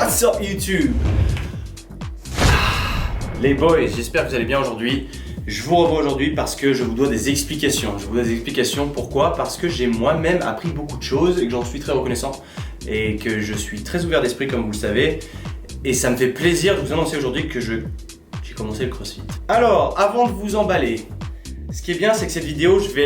What's up YouTube? Les boys, j'espère que vous allez bien aujourd'hui. Je vous revois aujourd'hui parce que je vous dois des explications. Je vous dois des explications, pourquoi? Parce que j'ai moi-même appris beaucoup de choses et que j'en suis très reconnaissant. Et que je suis très ouvert d'esprit comme vous le savez. Et ça me fait plaisir de vous annoncer aujourd'hui que j'ai commencé le CrossFit. Alors, avant de vous emballer, ce qui est bien, c'est que cette vidéo, je vais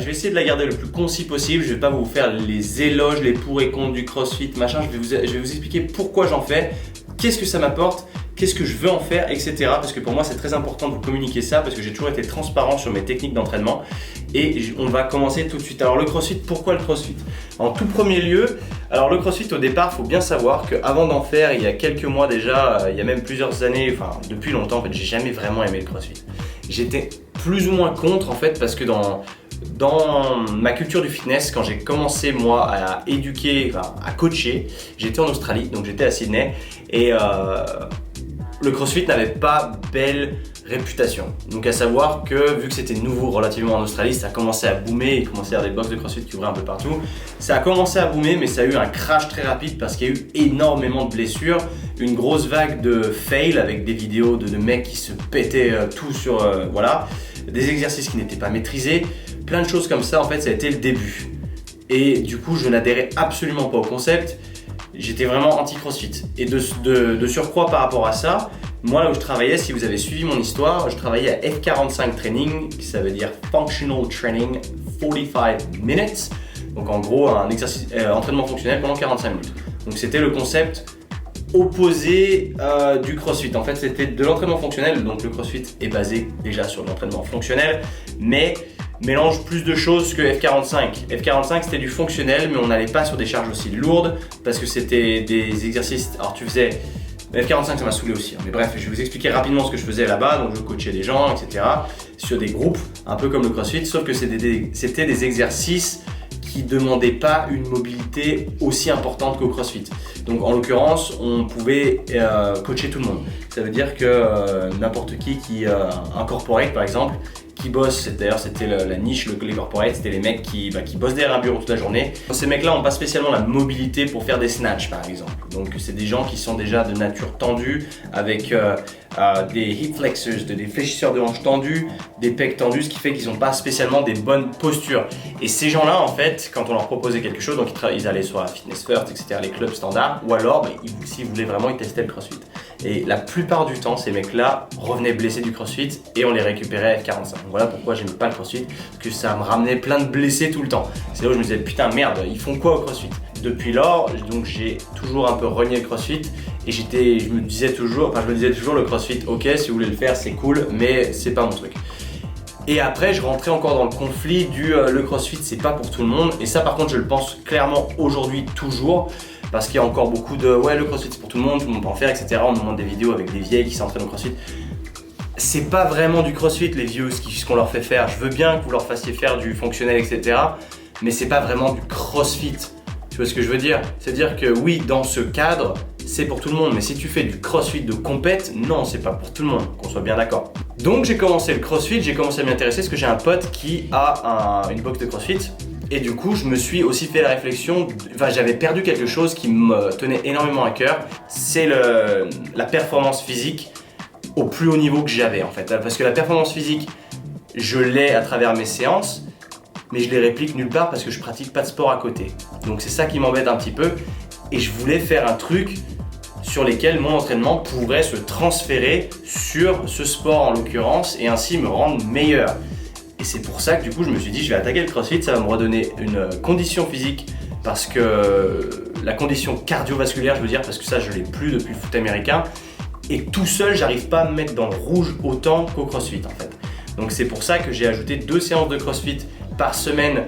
essayer de la garder le plus concis possible. Je vais pas vous faire les éloges, les pour et contre du CrossFit, machin. Je vais vous expliquer pourquoi j'en fais, qu'est-ce que ça m'apporte, qu'est-ce que je veux en faire, etc. Parce que pour moi, c'est très important de vous communiquer ça parce que j'ai toujours été transparent sur mes techniques d'entraînement. Et on va commencer tout de suite. Alors le CrossFit, pourquoi le CrossFit? En tout premier lieu, alors le CrossFit au départ, il faut bien savoir qu'avant d'en faire, il y a quelques mois déjà, il y a même plusieurs années, enfin depuis longtemps en fait, j'ai jamais vraiment aimé le CrossFit. J'étais plus ou moins contre en fait parce que dans ma culture du fitness, quand j'ai commencé moi à éduquer, enfin, à coacher, j'étais en Australie, donc j'étais à Sydney et le CrossFit n'avait pas belle réputation. Donc à savoir que vu que c'était nouveau relativement en Australie, ça a commencé à boomer, il commençait à y avoir des box de CrossFit qui ouvraient un peu partout. Ça a commencé à boomer mais ça a eu un crash très rapide parce qu'il y a eu énormément de blessures, une grosse vague de fail avec des vidéos de mecs qui se pétaient tout sur, voilà, des exercices qui n'étaient pas maîtrisés, plein de choses comme ça. En fait ça a été le début. Et du coup je n'adhérais absolument pas au concept. J'étais vraiment anti-CrossFit. Et de surcroît par rapport à ça, moi là où je travaillais, si vous avez suivi mon histoire, je travaillais à F45 Training, qui ça veut dire Functional Training 45 Minutes. Donc en gros un exercice, entraînement fonctionnel pendant 45 minutes. Donc c'était le concept opposé du CrossFit. En fait c'était de l'entraînement fonctionnel, donc le CrossFit est basé déjà sur l'entraînement fonctionnel, mais mélange plus de choses que F45. F45 c'était du fonctionnel mais on n'allait pas sur des charges aussi lourdes parce que c'était des exercices, alors tu faisais, F45 ça m'a saoulé aussi, mais bref je vais vous expliquer rapidement ce que je faisais là-bas. Donc je coachais des gens etc. sur des groupes un peu comme le CrossFit, sauf que c'était des exercices qui ne demandaient pas une mobilité aussi importante qu'au CrossFit. Donc en l'occurrence on pouvait coacher tout le monde. Ça veut dire que n'importe qui un corporate par exemple qui bossent, d'ailleurs c'était la niche, les corporates, c'était les mecs qui bossent derrière un bureau toute la journée. Ces mecs-là n'ont pas spécialement la mobilité pour faire des snatchs par exemple. Donc c'est des gens qui sont déjà de nature tendue avec des hip flexors, des fléchisseurs de hanches tendus, des pecs tendus, ce qui fait qu'ils n'ont pas spécialement des bonnes postures. Et ces gens-là en fait, quand on leur proposait quelque chose, donc ils allaient sur la Fitness First, etc., les clubs standards, ou alors s'ils voulaient vraiment, ils testaient le CrossFit. Et la plupart du temps, ces mecs-là revenaient blessés du CrossFit et on les récupérait à F45. Donc voilà pourquoi j'aimais pas le CrossFit, parce que ça me ramenait plein de blessés tout le temps. C'est là où je me disais putain merde, ils font quoi au CrossFit? Depuis lors, donc j'ai toujours un peu renié le CrossFit et je me disais toujours le CrossFit, ok, si vous voulez le faire c'est cool, mais c'est pas mon truc. Et après, je rentrais encore dans le conflit du le CrossFit, c'est pas pour tout le monde. Et ça, par contre, je le pense clairement aujourd'hui toujours. Parce qu'il y a encore beaucoup de ouais, le CrossFit c'est pour tout le monde peut en faire, etc. On nous montre des vidéos avec des vieilles qui s'entraînent au CrossFit. C'est pas vraiment du CrossFit, les vieux, ce qu'on leur fait faire. Je veux bien que vous leur fassiez faire du fonctionnel, etc. Mais c'est pas vraiment du CrossFit. Tu vois ce que je veux dire? C'est-à-dire que oui, dans ce cadre, c'est pour tout le monde. Mais si tu fais du CrossFit de compète, non, c'est pas pour tout le monde, qu'on soit bien d'accord. Donc j'ai commencé le CrossFit, j'ai commencé à m'y intéresser parce que j'ai un pote qui a une box de CrossFit. Et du coup, je me suis aussi fait la réflexion, j'avais perdu quelque chose qui me tenait énormément à cœur, c'est la performance physique au plus haut niveau que j'avais en fait. Parce que la performance physique, je l'ai à travers mes séances, mais je les réplique nulle part parce que je pratique pas de sport à côté. Donc c'est ça qui m'embête un petit peu et je voulais faire un truc sur lesquels mon entraînement pourrait se transférer sur ce sport en l'occurrence et ainsi me rendre meilleur. Et c'est pour ça que du coup je me suis dit je vais attaquer le CrossFit, ça va me redonner une condition physique parce que la condition cardiovasculaire je veux dire parce que ça je l'ai plus depuis le foot américain et tout seul j'arrive pas à me mettre dans le rouge autant qu'au CrossFit en fait. Donc c'est pour ça que j'ai ajouté 2 séances de CrossFit par semaine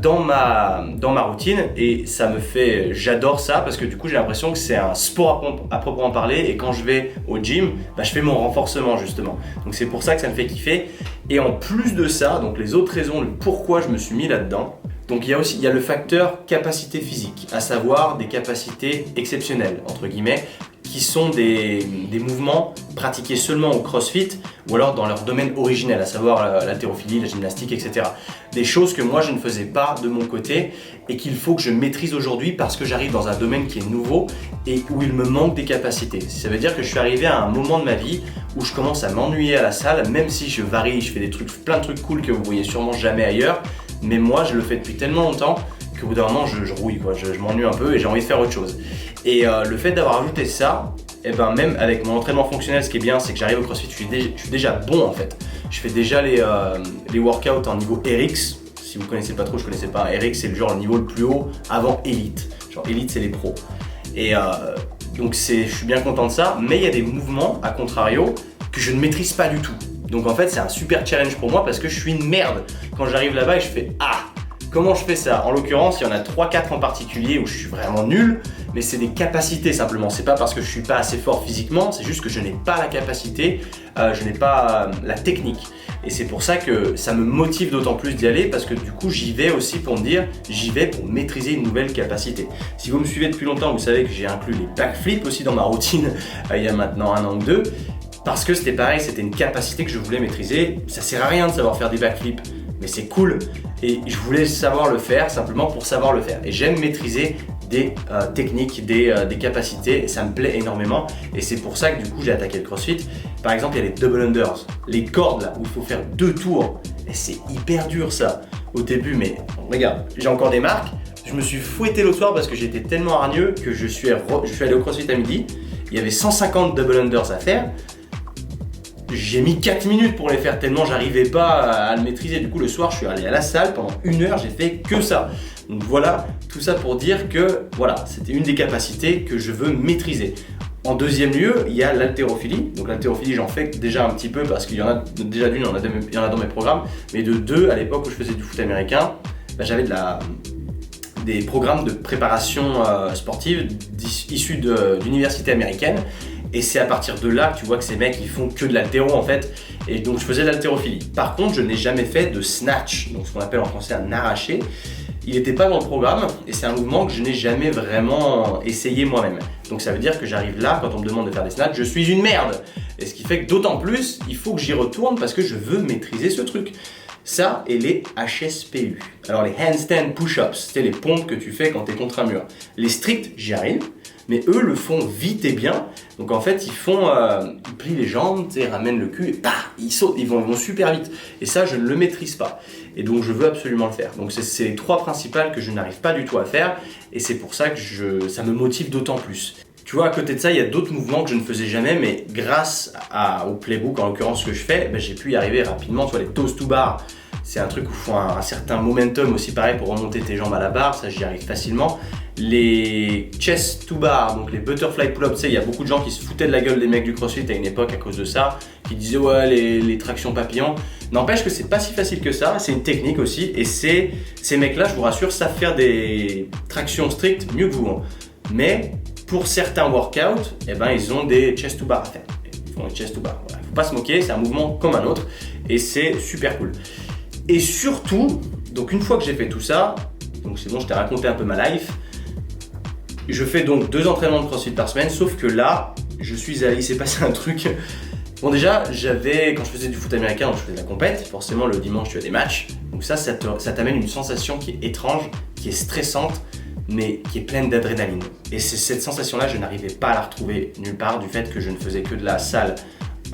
dans ma routine et ça me fait, j'adore ça parce que du coup j'ai l'impression que c'est un sport à proprement parler et quand je vais au gym, je fais mon renforcement justement. Donc c'est pour ça que ça me fait kiffer et en plus de ça, donc les autres raisons, le pourquoi je me suis mis là-dedans, donc il y a le facteur capacité physique, à savoir des capacités exceptionnelles entre guillemets qui sont des mouvements pratiqués seulement au CrossFit ou alors dans leur domaine originel, à savoir l'haltérophilie, la gymnastique, etc. des choses que moi je ne faisais pas de mon côté et qu'il faut que je maîtrise aujourd'hui parce que j'arrive dans un domaine qui est nouveau et où il me manque des capacités. Ça veut dire que je suis arrivé à un moment de ma vie où je commence à m'ennuyer à la salle, même si je varie, je fais des trucs, plein de trucs cool que vous voyez sûrement jamais ailleurs, mais moi je le fais depuis tellement longtemps qu'au bout d'un moment je rouille, quoi. Je m'ennuie un peu et j'ai envie de faire autre chose. Et le fait d'avoir ajouté ça, et ben même avec mon entraînement fonctionnel, ce qui est bien, c'est que j'arrive au CrossFit, je suis déjà bon en fait. Je fais déjà les workouts en niveau RX. Si vous connaissez pas trop, je connaissais pas. RX, c'est le niveau le plus haut avant Elite. Genre Elite, c'est les pros. Et donc je suis bien content de ça. Mais il y a des mouvements, à contrario, que je ne maîtrise pas du tout. Donc en fait, c'est un super challenge pour moi parce que je suis une merde. Quand j'arrive là-bas et je fais ah, comment je fais ça? En l'occurrence, il y en a 3-4 en particulier où je suis vraiment nul, mais c'est des capacités simplement. C'est pas parce que je suis pas assez fort physiquement, c'est juste que je n'ai pas la capacité, je n'ai pas la technique. Et c'est pour ça que ça me motive d'autant plus d'y aller parce que du coup, j'y vais aussi pour me dire, j'y vais pour maîtriser une nouvelle capacité. Si vous me suivez depuis longtemps, vous savez que j'ai inclus les backflips aussi dans ma routine il y a maintenant 1 an ou 2. Parce que c'était pareil, c'était une capacité que je voulais maîtriser. Ça sert à rien de savoir faire des backflips, mais c'est cool. Et je voulais savoir le faire simplement pour savoir le faire. Et j'aime maîtriser des techniques, des capacités, et ça me plaît énormément. Et c'est pour ça que du coup j'ai attaqué le CrossFit. Par exemple, il y a les double unders, les cordes là où il faut faire 2 tours. Et c'est hyper dur ça au début, mais regarde, j'ai encore des marques. Je me suis fouetté l'autre soir parce que j'étais tellement hargneux que je suis allé au CrossFit à midi. Il y avait 150 double unders à faire. J'ai mis 4 minutes pour les faire tellement j'arrivais pas à le maîtriser. Du coup, le soir, je suis allé à la salle pendant 1 heure, j'ai fait que ça. Donc voilà, tout ça pour dire que voilà, c'était une des capacités que je veux maîtriser. En deuxième lieu, il y a l'haltérophilie. Donc l'haltérophilie, j'en fais déjà un petit peu parce qu'il y en a déjà d'une, il y en a dans mes programmes. Mais de deux, à l'époque où je faisais du foot américain, j'avais des programmes de préparation sportive issus d'universités américaines. Et c'est à partir de là que tu vois que ces mecs ils font que de l'haltéro en fait. Et donc je faisais de l'haltérophilie. Par contre, je n'ai jamais fait de snatch, donc ce qu'on appelle en français un arraché. Il n'était pas dans le programme et c'est un mouvement que je n'ai jamais vraiment essayé moi-même. Donc ça veut dire que j'arrive là, quand on me demande de faire des snatchs, je suis une merde. Et ce qui fait que d'autant plus, il faut que j'y retourne parce que je veux maîtriser ce truc. Ça et les HSPU. Alors les handstand push-ups, c'est les pompes que tu fais quand tu es contre un mur. Les stricts, j'y arrive. Mais eux le font vite et bien. Donc en fait, ils plient les jambes, ramènent le cul et ils sautent, ils vont super vite. Et ça, je ne le maîtrise pas. Et donc je veux absolument le faire. Donc c'est les 3 principales que je n'arrive pas du tout à faire. Et c'est pour ça que ça me motive d'autant plus. Tu vois, à côté de ça, il y a d'autres mouvements que je ne faisais jamais, mais grâce au playbook, en l'occurrence, ce que je fais, j'ai pu y arriver rapidement. Tu vois, les toes to bar, c'est un truc où il faut un certain momentum aussi, pareil, pour remonter tes jambes à la barre. Ça, j'y arrive facilement. Les chest to bar, donc les butterfly pull-ups, tu sais, il y a beaucoup de gens qui se foutaient de la gueule des mecs du CrossFit à une époque à cause de ça, qui disaient ouais, les tractions papillons. N'empêche que c'est pas si facile que ça, c'est une technique aussi, et ces mecs-là, je vous rassure, savent faire des tractions strictes mieux que vous. Hein. Mais pour certains workouts, ils ont des chest to bar à faire. Ils font des chest to bar. Voilà. Faut pas se moquer, c'est un mouvement comme un autre, et c'est super cool. Et surtout, donc une fois que j'ai fait tout ça, donc c'est bon, je t'ai raconté un peu ma life. Je fais donc 2 entraînements de CrossFit par semaine, sauf que là, il s'est passé un truc. Bon déjà, quand je faisais du foot américain, donc je faisais de la compète, forcément le dimanche tu as des matchs. Donc ça t'amène une sensation qui est étrange, qui est stressante, mais qui est pleine d'adrénaline. Et c'est cette sensation-là, je n'arrivais pas à la retrouver nulle part du fait que je ne faisais que de la salle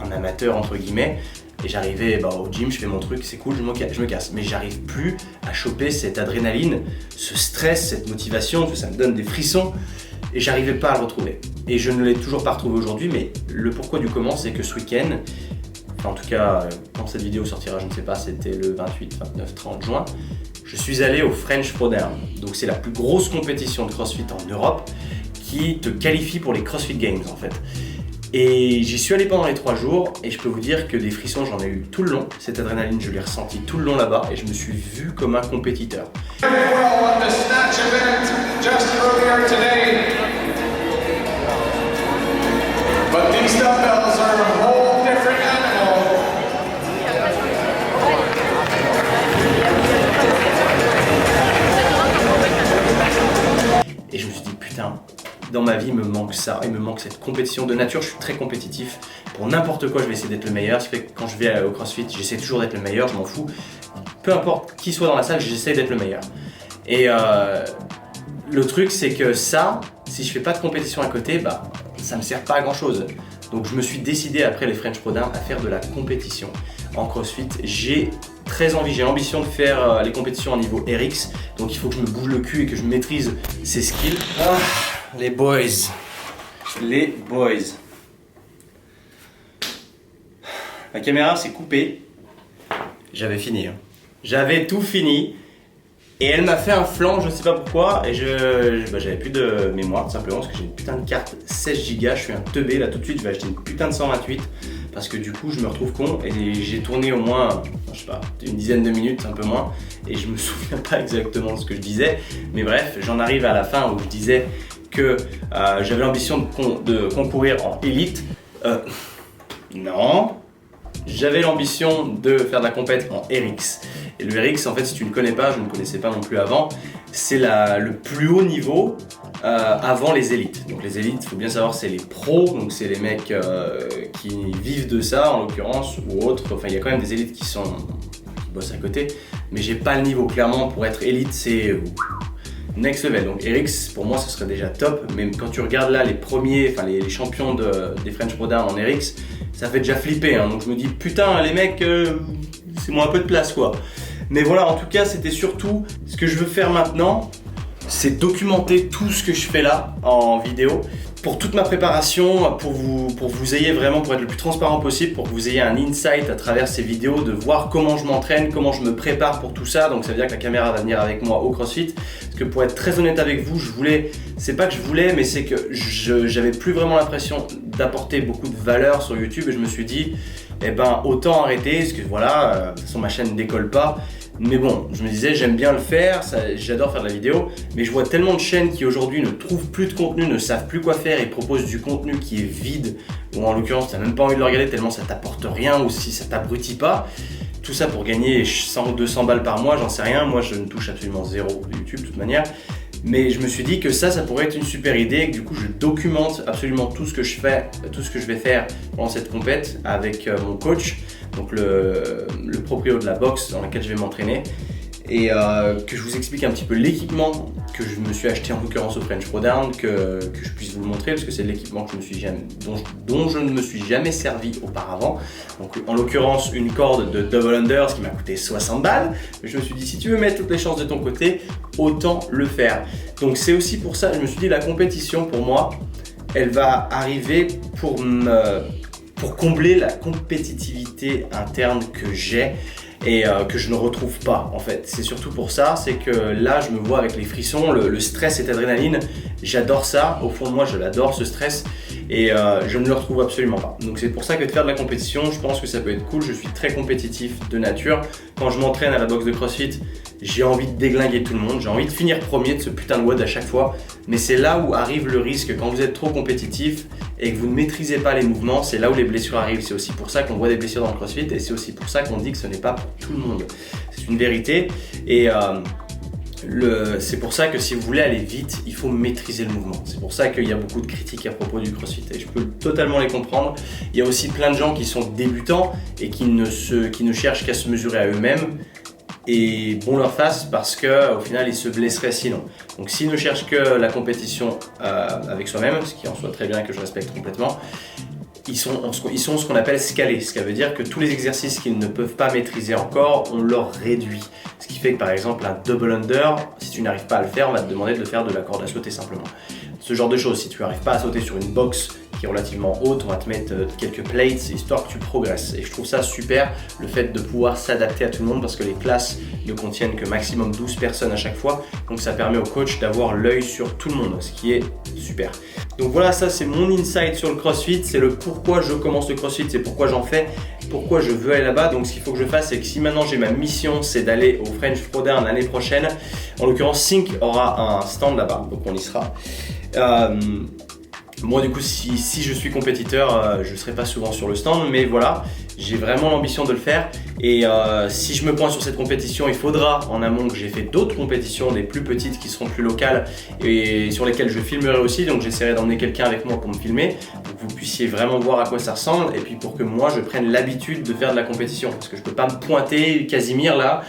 en amateur entre guillemets. Et j'arrivais au gym, je fais mon truc, c'est cool, je me casse. Mais j'arrive plus à choper cette adrénaline, ce stress, cette motivation, ça me donne des frissons. Et j'arrivais pas à le retrouver. Et je ne l'ai toujours pas retrouvé aujourd'hui, mais le pourquoi du comment, c'est que ce week-end, en tout cas, quand cette vidéo sortira, je ne sais pas, c'était le 28, 29, 30 juin, je suis allé au French Pro Derm. Donc c'est la plus grosse compétition de CrossFit en Europe qui te qualifie pour les CrossFit Games en fait. Et j'y suis allé pendant les 3 jours et je peux vous dire que des frissons j'en ai eu tout le long. Cette adrénaline je l'ai ressentie tout le long là-bas et je me suis vu comme un compétiteur. Et je me suis dit putain, dans ma vie, il me manque ça, il me manque cette compétition de nature. Je suis très compétitif. Pour n'importe quoi, je vais essayer d'être le meilleur. Ce qui fait que quand je vais au CrossFit, j'essaie toujours d'être le meilleur, je m'en fous. peu importe qui soit dans la salle, j'essaie d'être le meilleur. Et le truc, c'est que ça, si je fais pas de compétition à côté, bah, ça me sert pas à grand chose. Donc je me suis décidé après les French Pro Down à faire de la compétition en CrossFit. J'ai très envie, j'ai l'ambition de faire les compétitions au niveau RX. Donc il faut que je me bouge le cul et que je maîtrise ces skills. Ah, les boys. Les boys. La caméra s'est coupée. J'avais fini. J'avais tout fini. Et elle m'a fait un flanc, je sais pas pourquoi. Et j'avais plus de mémoire tout simplement parce que j'ai une putain de carte 16 Go. Je suis un teubé là tout de suite. Je vais acheter une putain de 128 parce que du coup je me retrouve con. Et j'ai tourné au moins, je sais pas, une dizaine de minutes, un peu moins. Et je me souviens pas exactement de ce que je disais. Mais bref, j'en arrive à la fin où je disais que j'avais l'ambition de concourir en élite. Non. J'avais l'ambition de faire de la compète en RX. Et le RX, en fait, si tu ne connais pas, je ne connaissais pas non plus avant, c'est le plus haut niveau avant les élites. Donc les élites, il faut bien savoir, c'est les pros, donc c'est les mecs qui vivent de ça en l'occurrence, ou autres. Enfin, il y a quand même des élites qui bossent à côté, mais j'ai pas le niveau. Clairement, pour être élite, c'est next level. Donc RX, pour moi, ce serait déjà top. Mais quand tu regardes là les premiers, enfin les champions des French Pro Down en RX, ça fait déjà flipper. Hein. Donc je me dis, putain, les mecs, c'est moi un peu de place quoi. Mais voilà, en tout cas, c'était surtout ce que je veux faire maintenant, c'est documenter tout ce que je fais là en vidéo pour toute ma préparation, pour vous ayez vraiment, pour être le plus transparent possible, pour que vous ayez un insight à travers ces vidéos, de voir comment je m'entraîne, comment je me prépare pour tout ça. Donc ça veut dire que la caméra va venir avec moi au CrossFit. Parce que pour être très honnête avec vous, c'est pas que je voulais, mais c'est que j'avais plus vraiment l'impression d'apporter beaucoup de valeur sur YouTube et je me suis dit, eh ben autant arrêter, parce que voilà, de toute façon ma chaîne ne décolle pas. Mais bon, je me disais, j'aime bien le faire, j'adore faire de la vidéo, mais je vois tellement de chaînes qui aujourd'hui ne trouvent plus de contenu, ne savent plus quoi faire et proposent du contenu qui est vide, ou en l'occurrence, tu n'as même pas envie de le regarder tellement ça t'apporte rien ou si ça t'abrutit pas. Tout ça pour gagner 100 ou 200 balles par mois, j'en sais rien, moi je ne touche absolument zéro de YouTube de toute manière. Mais je me suis dit que ça pourrait être une super idée et que du coup je documente absolument tout ce que je fais, tout ce que je vais faire pendant cette compète avec mon coach, donc le proprio de la boxe dans laquelle je vais m'entraîner et que je vous explique un petit peu l'équipement que je me suis acheté en l'occurrence au French Pro Down, que je puisse vous le montrer parce que c'est l'équipement que dont je ne me suis jamais servi auparavant. Donc en l'occurrence une corde de double under, ce qui m'a coûté 60 balles. Mais je me suis dit si tu veux mettre toutes les chances de ton côté, autant le faire. Donc c'est aussi pour ça, je me suis dit la compétition pour moi, elle va arriver pour combler la compétitivité interne que j'ai et que je ne retrouve pas en fait. C'est surtout pour ça, c'est que là je me vois avec les frissons, le stress et l'adrénaline, j'adore ça, au fond de moi je l'adore ce stress et je ne le retrouve absolument pas. Donc c'est pour ça que de faire de la compétition, je pense que ça peut être cool, je suis très compétitif de nature. Quand je m'entraîne à la boxe de CrossFit, j'ai envie de déglinguer tout le monde, j'ai envie de finir premier de ce putain de WOD à chaque fois, mais c'est là où arrive le risque quand vous êtes trop compétitif et que vous ne maîtrisez pas les mouvements, c'est là où les blessures arrivent. C'est aussi pour ça qu'on voit des blessures dans le CrossFit et c'est aussi pour ça qu'on dit que ce n'est pas pour tout le monde. C'est une vérité et c'est pour ça que si vous voulez aller vite, il faut maîtriser le mouvement. C'est pour ça qu'il y a beaucoup de critiques à propos du CrossFit et je peux totalement les comprendre. Il y a aussi plein de gens qui sont débutants et qui ne cherchent qu'à se mesurer à eux-mêmes. Et bon leur face parce qu'au final ils se blesseraient sinon. Donc s'ils ne cherchent que la compétition avec soi-même, ce qui en soit très bien et que je respecte complètement, ils sont ce qu'on appelle scalés. Ce qui veut dire que tous les exercices qu'ils ne peuvent pas maîtriser encore, on leur réduit. Ce qui fait que par exemple un double under, si tu n'arrives pas à le faire, on va te demander de faire de la corde à sauter simplement. Ce genre de choses, si tu n'arrives pas à sauter sur une box qui est relativement haute, on va te mettre quelques plates histoire que tu progresses. Et je trouve ça super, le fait de pouvoir s'adapter à tout le monde parce que les classes ne contiennent que maximum 12 personnes à chaque fois. Donc ça permet au coach d'avoir l'œil sur tout le monde, ce qui est super. Donc voilà, ça c'est mon insight sur le CrossFit, c'est le pourquoi je commence le CrossFit, c'est pourquoi j'en fais, pourquoi je veux aller là-bas. Donc ce qu'il faut que je fasse, c'est que si maintenant j'ai ma mission, c'est d'aller au French Pro Down l'année prochaine, en l'occurrence Sync aura un stand là-bas, donc on y sera. Moi du coup si je suis compétiteur, je ne serai pas souvent sur le stand, mais voilà, j'ai vraiment l'ambition de le faire et si je me pointe sur cette compétition, il faudra en amont que j'ai fait d'autres compétitions, des plus petites qui seront plus locales et sur lesquelles je filmerai aussi, donc j'essaierai d'emmener quelqu'un avec moi pour me filmer, pour vous puissiez vraiment voir à quoi ça ressemble et puis pour que moi je prenne l'habitude de faire de la compétition. Parce que je peux pas me pointer Casimir là,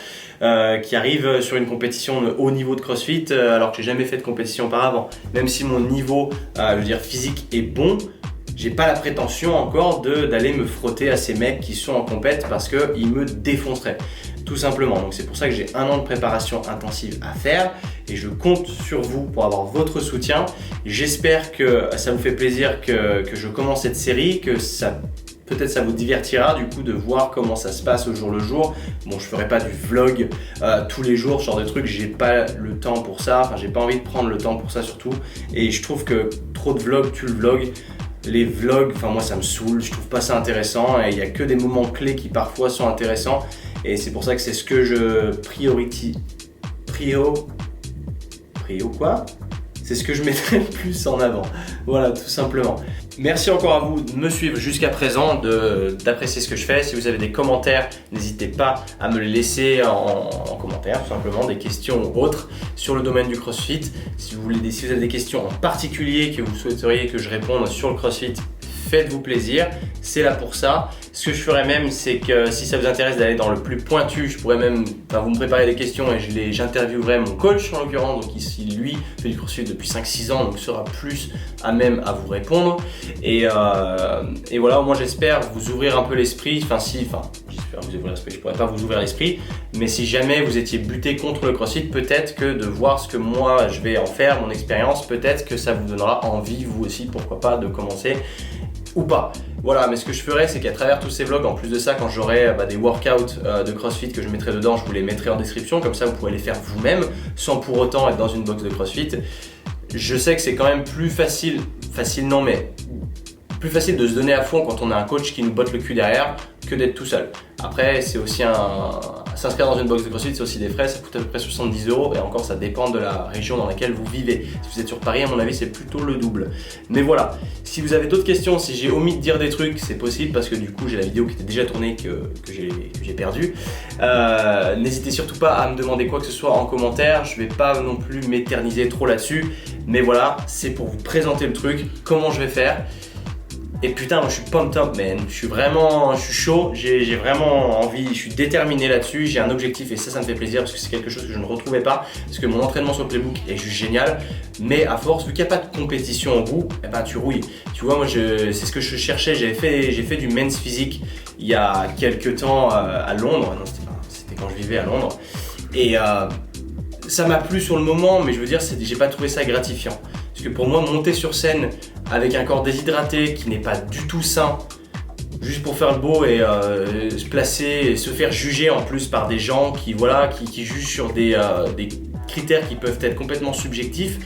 qui arrive sur une compétition de haut niveau de CrossFit alors que j'ai jamais fait de compétition auparavant. Même si mon niveau je veux dire, physique est bon, j'ai pas la prétention encore d'aller me frotter à ces mecs qui sont en compète parce qu'ils me défonceraient. Tout simplement. Donc c'est pour ça que j'ai 1 an de préparation intensive à faire et je compte sur vous pour avoir votre soutien. J'espère que ça vous fait plaisir que je commence cette série, que peut-être ça vous divertira du coup de voir comment ça se passe au jour le jour. Bon, je ferai pas du vlog tous les jours, ce genre de truc, j'ai pas le temps pour ça, enfin j'ai pas envie de prendre le temps pour ça surtout. Et je trouve que trop de vlogs tue le vlog. Les vlogs, enfin moi ça me saoule, je trouve pas ça intéressant et il y a que des moments clés qui parfois sont intéressants et c'est pour ça que c'est ce que je c'est ce que je mettrai le plus en avant. Voilà, tout simplement. Merci encore à vous de me suivre jusqu'à présent, d'apprécier ce que je fais. Si vous avez des commentaires, n'hésitez pas à me les laisser en commentaire, tout simplement, des questions ou autres sur le domaine du CrossFit. Si vous avez des questions en particulier que vous souhaiteriez que je réponde sur le CrossFit, faites-vous plaisir, c'est là pour ça. Ce que je ferais même, c'est que si ça vous intéresse d'aller dans le plus pointu, je pourrais même vous me préparer des questions et j'interviewerai mon coach en l'occurrence, donc ici lui fait du CrossFit depuis 5-6 ans, donc sera plus à même à vous répondre. Et voilà, moi j'espère vous ouvrir un peu l'esprit, j'espère vous ouvrir l'esprit, je pourrais pas vous ouvrir l'esprit, mais si jamais vous étiez buté contre le CrossFit, peut-être que de voir ce que moi je vais en faire, mon expérience, peut-être que ça vous donnera envie, vous aussi, pourquoi pas, de commencer ou pas. Voilà, mais ce que je ferai, c'est qu'à travers tous ces vlogs, en plus de ça, quand j'aurai des workouts de CrossFit que je mettrai dedans, je vous les mettrai en description, comme ça vous pourrez les faire vous-même, sans pour autant être dans une box de CrossFit. Je sais que c'est quand même plus facile de se donner à fond quand on a un coach qui nous botte le cul derrière que d'être tout seul. Après, c'est aussi s'inscrire dans une box de CrossFit, c'est aussi des frais, ça coûte à peu près 70 € et encore ça dépend de la région dans laquelle vous vivez. Si vous êtes sur Paris, à mon avis, c'est plutôt le double. Mais voilà, si vous avez d'autres questions, si j'ai omis de dire des trucs, c'est possible parce que du coup j'ai la vidéo qui était déjà tournée que j'ai perdue. N'hésitez surtout pas à me demander quoi que ce soit en commentaire, je vais pas non plus m'éterniser trop là-dessus. Mais voilà, c'est pour vous présenter le truc, comment je vais faire. Et putain, moi je suis pumped up, man. Je suis chaud, j'ai vraiment envie, je suis déterminé là-dessus, j'ai un objectif et ça me fait plaisir parce que c'est quelque chose que je ne retrouvais pas, parce que mon entraînement sur le Playbook est juste génial, mais à force, vu qu'il n'y a pas de compétition au bout, eh ben tu rouilles. Tu vois, moi c'est ce que je cherchais, j'ai fait du men's physique il y a quelques temps à Londres, non c'était quand je vivais à Londres, et ça m'a plu sur le moment, mais je veux dire, j'ai pas trouvé ça gratifiant. Parce que pour moi, monter sur scène avec un corps déshydraté qui n'est pas du tout sain, juste pour faire le beau et se placer et se faire juger en plus par des gens qui jugent sur des critères qui peuvent être complètement subjectifs,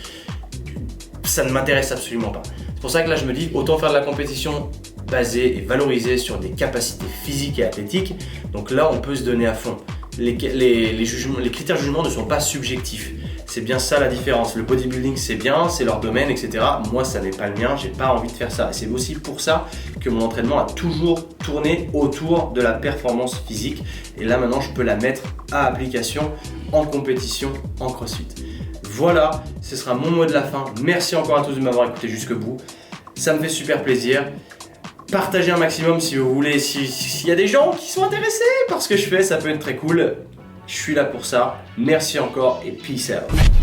ça ne m'intéresse absolument pas. C'est pour ça que là, je me dis, autant faire de la compétition basée et valorisée sur des capacités physiques et athlétiques. Donc là, on peut se donner à fond. Les critères de jugement ne sont pas subjectifs. C'est bien ça la différence. Le bodybuilding c'est bien, c'est leur domaine, etc. Moi ça n'est pas le mien, j'ai pas envie de faire ça. Et c'est aussi pour ça que mon entraînement a toujours tourné autour de la performance physique. Et là maintenant je peux la mettre à application en compétition, en CrossFit. Voilà, ce sera mon mot de la fin. Merci encore à tous de m'avoir écouté jusqu'au bout. Ça me fait super plaisir. Partagez un maximum si vous voulez, s'il y a des gens qui sont intéressés par ce que je fais, ça peut être très cool. Je suis là pour ça. Merci encore et peace out.